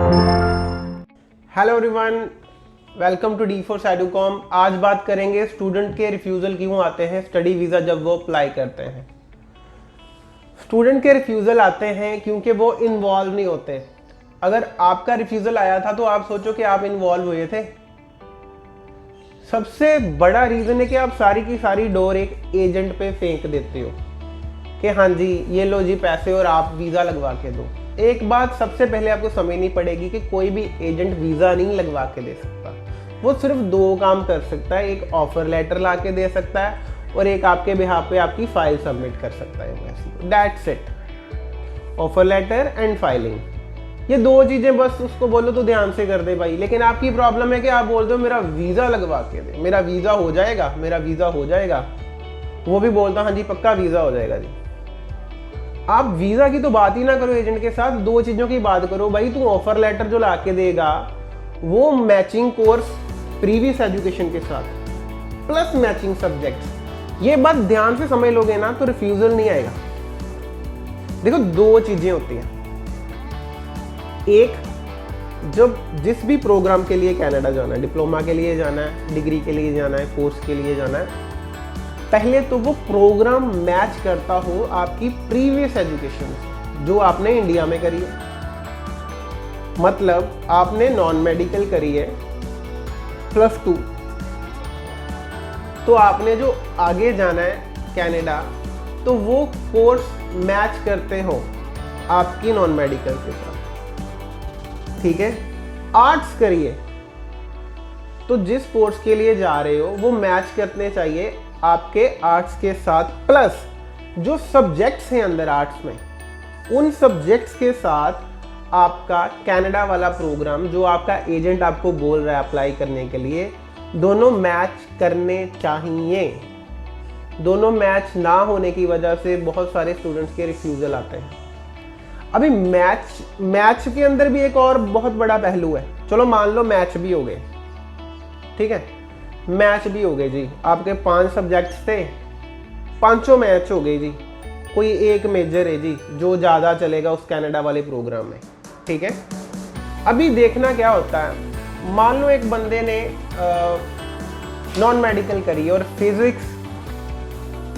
Hello everyone, welcome to D4 Educom. आज बात करेंगे स्टूडेंट के रिफ्यूज़ल क्यों आते हैं स्टडी वीज़ा जब वो अप्लाई करते हैं। स्टूडेंट के रिफ्यूज़ल आते हैं क्योंकि वो इन्वॉल्व नहीं होते। अगर आपका रिफ्यूज़ल आया था तो आप सोचो कि आप इन्वॉल्व हुए थे। सबसे बड़ा रीज़न है कि आप सारी की सारी डोर एक एजेंट पे फेंक देते हो कि हाँ जी ये लो जी पैसे और आप वीज़ा लगवा के दो। एक बात सबसे पहले आपको समझनी पड़ेगी कि कोई भी एजेंट वीज़ा नहीं लगवा के दे सकता। वो सिर्फ दो काम कर सकता है, एक ऑफर लेटर ला के दे सकता है और एक आपके बिहाफ पे आपकी फाइल सबमिट कर सकता है एम्बेसी को। That's it, offer letter and filing. ये दो चीज़ें बस उसको बोलो तो ध्यान से कर दे भाई। लेकिन आपकी प्रॉब्लम है कि आप बोलते हो मेरा वीज़ा लगवा के दे, मेरा वीज़ा हो जाएगा, मेरा वीज़ा हो जाएगा। वो भी बोलता हाँ जी पक्का वीज़ा हो जाएगा जी। आप वीज़ा की तो बात ही ना करो एजेंट के साथ, दो चीज़ों की बात करो भाई। तू ऑफर लेटर जो ला के देगा वो मैचिंग कोर्स प्रीवियस एजुकेशन के साथ प्लस मैचिंग सब्जेक्ट्स। ये बात ध्यान से समझ लोगे ना तो रिफ्यूजल नहीं आएगा। देखो दो चीज़ें होती हैं। एक, जब जिस भी प्रोग्राम के लिए कनाडा जाना है, डिप्लोमा के लिए जाना है, डिग्री के लिए जाना है, कोर्स के लिए जाना है, पहले तो वो प्रोग्राम मैच करता हो आपकी प्रीवियस एजुकेशन से जो आपने इंडिया में करी है। मतलब आपने नॉन मेडिकल करी है +2, तो आपने जो आगे जाना है कनाडा तो वो कोर्स मैच करते हो आपकी नॉन मेडिकल के साथ। ठीक है, आर्ट्स करिए तो जिस कोर्स के लिए जा रहे हो वो मैच करने चाहिए आपके आर्ट्स के साथ, प्लस जो सब्जेक्ट्स हैं अंदर आर्ट्स में उन सब्जेक्ट्स के साथ आपका कनाडा वाला प्रोग्राम जो आपका एजेंट आपको बोल रहा है अप्लाई करने के लिए, दोनों मैच करने चाहिए। दोनों मैच ना होने की वजह से बहुत सारे स्टूडेंट्स के रिफ्यूजल आते हैं। अभी मैच के अंदर भी एक और बहुत बड़ा पहलू है। चलो मान लो मैच भी हो गए, ठीक है, मैच भी हो गए जी। आपके 5 सब्जेक्ट्स थे, पांचों मैच हो गए जी। कोई एक मेजर है जी जो ज़्यादा चलेगा उस कनाडा वाले प्रोग्राम में, ठीक है। अभी देखना क्या होता है, मान लो एक बंदे ने नॉन मेडिकल करी और फिजिक्स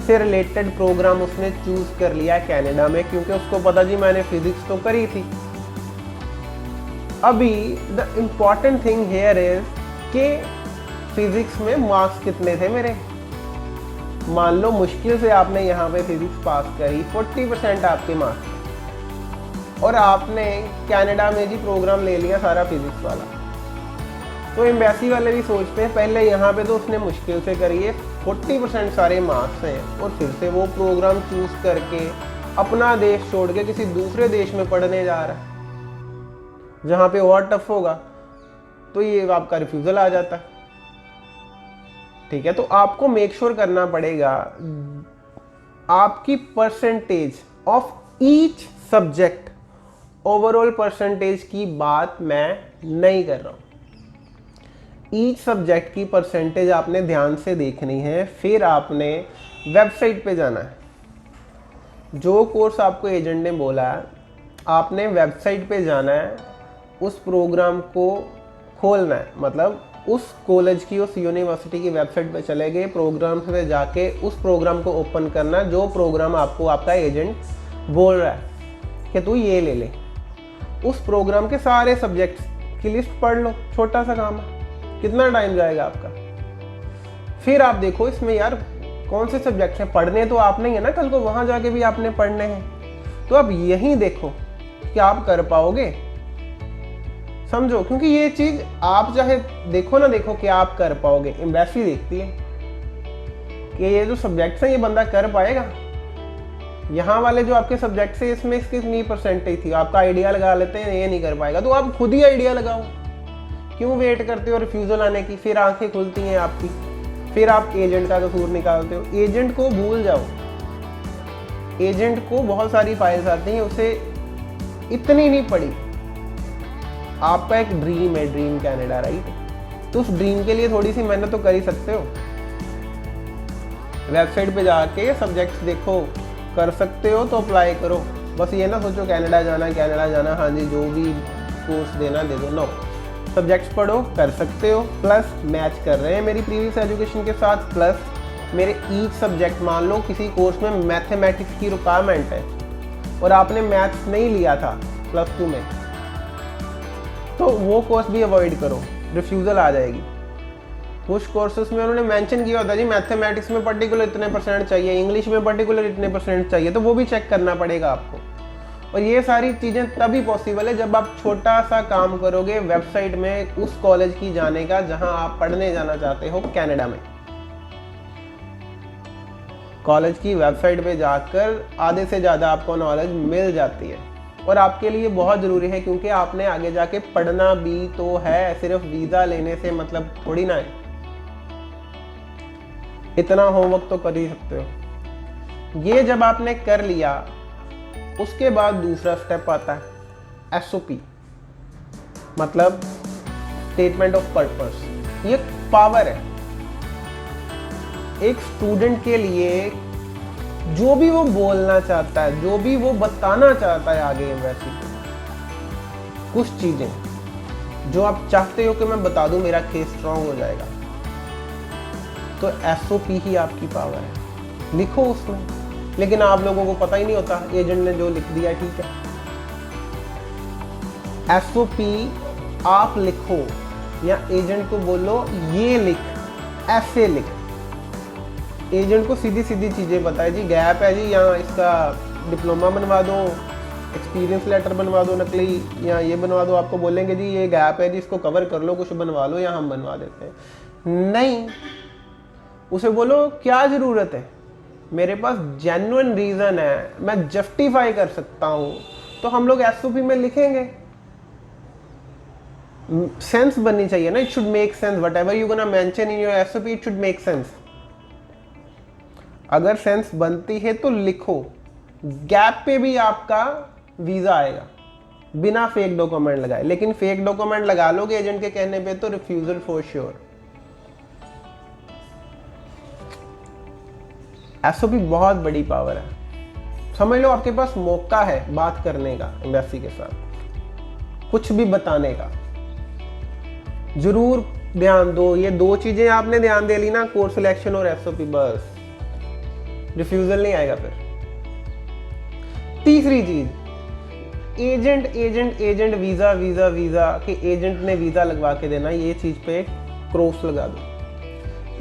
से रिलेटेड प्रोग्राम उसने चूज कर लिया कनाडा में क्योंकि उसको पता जी मैंने फिजिक्स तो करी थी। अभी the important thing here is कि फिजिक्स में मार्क्स कितने थे मेरे। मान लो मुश्किल से आपने यहाँ पे फिजिक्स पास करी, 40% आपके मार्क्स, और आपने कनाडा में जी प्रोग्राम ले लिया सारा फिजिक्स वाला। तो एम्बेसी वाले भी सोचते हैं पहले यहाँ पे तो उसने मुश्किल से करी है, 40% सारे मार्क्स हैं, और फिर से वो प्रोग्राम चूज करके अपना देश छोड़ के किसी दूसरे देश में पढ़ने जा रहा है जहाँ पे और टफ होगा, तो ये आपका रिफ्यूजल आ जाता है। ठीक है, तो आपको मेक श्योर करना पड़ेगा आपकी percentage of each subject, overall percentage की बात मैं नहीं कर रहा हूं। ईच सब्जेक्ट की परसेंटेज आपने ध्यान से देखनी है। फिर आपने वेबसाइट पे जाना है। जो कोर्स आपको एजेंट ने बोला है आपने वेबसाइट पे जाना है, उस प्रोग्राम को खोलना है। मतलब उस कॉलेज की, उस यूनिवर्सिटी की वेबसाइट पे चले गए, प्रोग्राम पे जाके उस प्रोग्राम को ओपन करना जो प्रोग्राम आपको आपका एजेंट बोल रहा है कि तू ये ले ले। उस प्रोग्राम के सारे सब्जेक्ट्स की लिस्ट पढ़ लो, छोटा सा काम है, कितना टाइम जाएगा आपका। फिर आप देखो इसमें यार कौन से सब्जेक्ट्स हैं, पढ़ने तो आपने ही है ना, कल को वहाँ जाके भी आपने पढ़ने हैं। तो अब यही देखो कि आप कर पाओगे, समझो, क्योंकि ये चीज आप चाहे देखो ना देखो कि आप कर पाओगे। एम्बेसी देखती है कि ये जो सब्जेक्ट्स हैं ये बंदा कर पाएगा। यहाँ वाले जो आपके सब्जेक्ट्स हैं इसमें इसकी इतनी परसेंटेज थी, आपका आइडिया लगा लेते हैं ये नहीं कर पाएगा, तो आप खुद ही आइडिया लगाओ। क्यों वेट करते हो रिफ्यूजल आने की, फिर आंखें खुलती हैं आपकी, फिर आप एजेंट का कसूर निकालते हो। एजेंट को भूल जाओ, एजेंट को बहुत सारी फाइल्स आती हैं, उसे इतनी नहीं पड़ी। आपका एक ड्रीम है, ड्रीम कनाडा, राइट, तो उस ड्रीम के लिए थोड़ी सी मेहनत तो कर ही सकते हो। वेबसाइट पे जाके सब्जेक्ट्स देखो, कर सकते हो तो अप्लाई करो। बस ये ना सोचो कनाडा जाना, हाँ जी जो भी कोर्स देना दे दो। नो, सब्जेक्ट्स पढ़ो, कर सकते हो, प्लस मैच कर रहे हैं मेरी प्रीवियस एजुकेशन के साथ, प्लस मेरे ईच सब्जेक्ट, मान लो किसी कोर्स में मैथमेटिक्स की रिक्वायरमेंट है और आपने मैथ्स नहीं लिया था +2 में, तो वो कोर्स भी अवॉइड करो, रिफ्यूज़ल आ जाएगी। कुछ कोर्सेस में उन्होंने मेंशन किया होता है जी मैथमेटिक्स में पर्टिकुलर इतने % चाहिए, इंग्लिश में पर्टिकुलर इतने % चाहिए, तो वो भी चेक करना पड़ेगा आपको। और ये सारी चीज़ें तभी पॉसिबल है जब आप छोटा सा काम करोगे वेबसाइट में उस कॉलेज की जाने का जहां आप पढ़ने जाना चाहते हो, कनाडा में। कॉलेज की वेबसाइट पे जाकर आधे से ज़्यादा आपको नॉलेज मिल जाती है और आपके लिए बहुत ज़रूरी है, क्योंकि आपने आगे जाके पढ़ना भी तो है, सिर्फ वीज़ा लेने से मतलब थोड़ी ना है। इतना होमवर्क तो कर ही सकते हो। ये जब आपने कर लिया, उसके बाद दूसरा स्टेप आता है SOP, मतलब स्टेटमेंट ऑफ पर्पस। ये पावर है एक स्टूडेंट के लिए, जो भी वो बोलना चाहता है, जो भी वो बताना चाहता है आगे एम्बेसी को, कुछ चीजें जो आप चाहते हो कि मैं बता दूं, मेरा केस स्ट्रांग हो जाएगा, तो SOP ही आपकी पावर है। लिखो उसमें, लेकिन आप लोगों को पता ही नहीं होता, एजेंट ने जो लिख दिया ठीक है। SOP आप लिखो या एजेंट को बोलो ये लिख, ऐसे लिख। एजेंट को सीधी सीधी चीज़ें बताए जी, गैप है जी, यहाँ इसका डिप्लोमा बनवा दो, एक्सपीरियंस लेटर बनवा दो नकली, या ये बनवा दो। आपको बोलेंगे जी ये गैप है जी, इसको कवर कर लो, कुछ बनवा लो या हम बनवा देते हैं। नहीं, उसे बोलो क्या ज़रूरत है, मेरे पास जेन्युइन रीज़न है, मैं जस्टिफाई कर सकता हूँ, तो हम लोग SOP में लिखेंगे। सेंस बननी चाहिए ना, it should make sense, what ever you gonna mention in your SOP it should make sense. अगर सेंस बनती है तो लिखो। गैप पे भी आपका वीज़ा आएगा बिना फेक डॉक्यूमेंट लगाए, लेकिन फेक डॉक्यूमेंट लगा लोगे एजेंट के कहने पे तो रिफ्यूजल फॉर श्योर। SOP बहुत बड़ी पावर है, समझ लो आपके पास मौका है बात करने का एम्बेसी के साथ, कुछ भी बताने का। जरूर ध्यान दो, ये दो चीजें आपने ध्यान दे ली ना, कोर्स सिलेक्शन और SOP, बस रिफ्यूजल नहीं आएगा फिर। तीसरी चीज, agent agent agent, visa visa visa, कि एजेंट ने वीजा लगवा के देना, ये चीज पे क्रॉस लगा दो।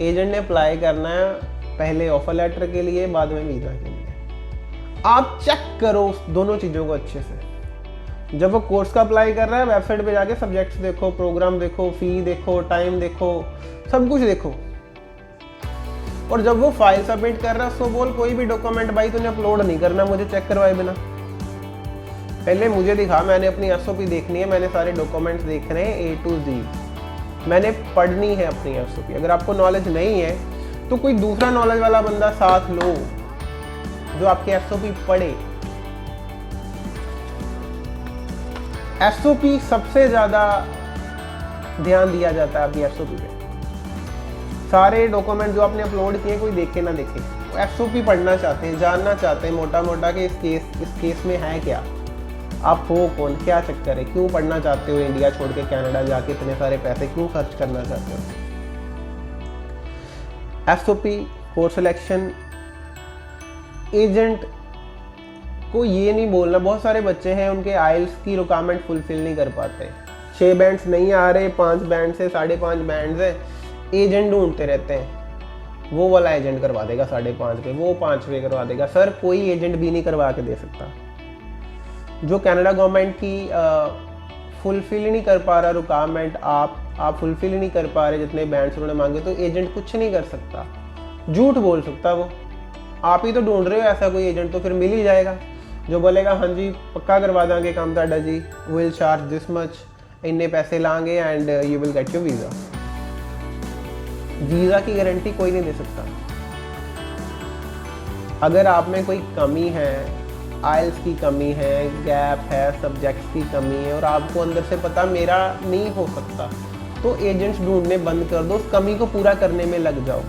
एजेंट ने अप्लाई करना है पहले ऑफर लेटर के लिए, बाद में वीजा के लिए। आप चेक करो दोनों चीजों को अच्छे से। जब वो कोर्स का अप्लाई कर रहा है, वेबसाइट पे जाके सब्जेक्ट्स देखो, प्रोग्राम देखो, फी देखो, टाइम देखो, सब कुछ देखो। और जब वो फाइल सबमिट कर रहा है, उसको बोल कोई भी डॉक्यूमेंट भाई तूने अपलोड नहीं करना मुझे चेक करवाए बिना, पहले मुझे दिखा, मैंने अपनी SOP देखनी है, मैंने सारे डॉक्यूमेंट्स देखने हैं A to Z, मैंने पढ़नी है अपनी SOP। अगर आपको नॉलेज नहीं है तो कोई दूसरा नॉलेज वाला बंदा साथ लो जो आपकी SOP पढ़े। SOP सबसे ज्यादा ध्यान दिया जाता है आपकी SOP पे। सारे डॉक्यूमेंट जो आपने अपलोड किए कोई देखे ना देखे, SOP पढ़ना चाहते हैं, जानना चाहते हैं मोटा मोटा कि इस केस में है क्या, आप हो कौन, क्या चक्कर है, क्यों पढ़ना चाहते हो, इंडिया छोड़ के कनाडा जाके इतने सारे पैसे क्यों खर्च करना चाहते हो। SOP, कोर्स सिलेक्शन, एजेंट को ये नहीं बोलना, बहुत सारे बच्चे हैं उनके आइल्स की रिक्वायरमेंट फुलफिल नहीं कर पाते, 6 बैंड्स नहीं आ रहे, 5 बैंड से 5.5 बैंड है, एजेंट ढूंढते रहते हैं, वो वाला एजेंट करवा देगा 5.5 पे, वो 5 पे करवा देगा। सर कोई एजेंट भी नहीं करवा के दे सकता, जो कनाडा गवर्नमेंट की फुलफिल नहीं कर पा रहा रिक्वायरमेंट, आप फुलफिल नहीं कर पा रहे जितने बैंड्स उन्होंने मांगे, तो एजेंट कुछ नहीं कर सकता, झूठ बोल सकता वो। आप ही तो ढूंढ रहे हो ऐसा कोई एजेंट, तो फिर मिल ही जाएगा जो बोलेगा हाँ जी पक्का करवा देंगे काम ताड़ा जी, विल चार्ज दिस मच, इन्ने पैसे लाएंगे and you will get your visa. Visa की गारंटी कोई नहीं दे सकता। अगर आप में कोई कमी है, आइल्स की कमी है, गैप है, सब्जेक्ट्स की कमी है, और आपको अंदर से पता मेरा नहीं हो सकता, तो एजेंट्स ढूंढने बंद कर दो, उस कमी को पूरा करने में लग जाओ।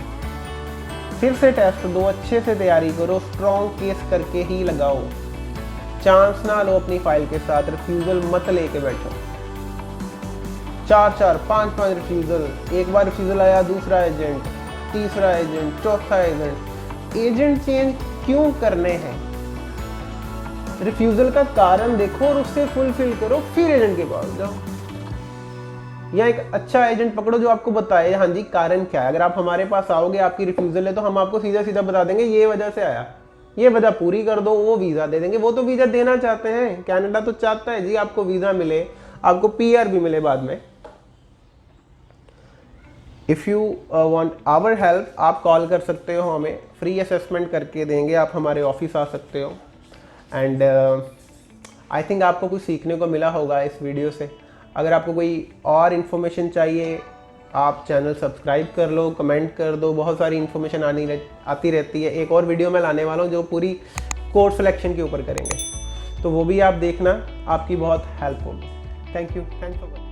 फिर से टेस्ट दो, अच्छे से तैयारी करो, स्ट्रॉन्ग केस करके ही लगाओ। चांस ना लो अपनी फाइल के साथ, रिफ्यूजल मत लेके बैठो। 4 5 रिफ्यूज़ल, एक बार रिफ्यूज़ल आया, दूसरा एजेंट, तीसरा एजेंट, चौथा एजेंट। एजेंट चेंज क्यों करने हैं? रिफ्यूज़ल का कारण देखो और उससे फुलफिल करो, फिर एजेंट के पास जाओ, या एक अच्छा एजेंट पकड़ो जो आपको बताए हाँ जी कारण क्या है। अगर आप हमारे पास आओगे, आपकी रिफ्यूज़ल है, तो हम आपको सीधा सीधा बता देंगे ये वजह से आया, ये वजह पूरी कर दो, वो वीज़ा दे देंगे। वो तो वीज़ा देना चाहते हैं, कनाडा तो चाहता है जी आपको वीज़ा मिले, आपको PR भी मिले बाद में। If you want our help, आप कॉल कर सकते हो, हमें फ्री असेसमेंट करके देंगे, आप हमारे ऑफिस आ सकते हो। एंड आई थिंक आपको कुछ सीखने को मिला होगा इस वीडियो से। अगर आपको कोई और इन्फॉर्मेशन चाहिए, आप चैनल सब्सक्राइब कर लो, कमेंट कर दो, बहुत सारी इन्फॉर्मेशन आती रहती है। एक और वीडियो मैं लाने वाला हूँ जो पूरी कोर्स सिलेक्शन के ऊपर करेंगे, तो वो भी आप देखना, आपकी बहुत हेल्प होगी। Thank you for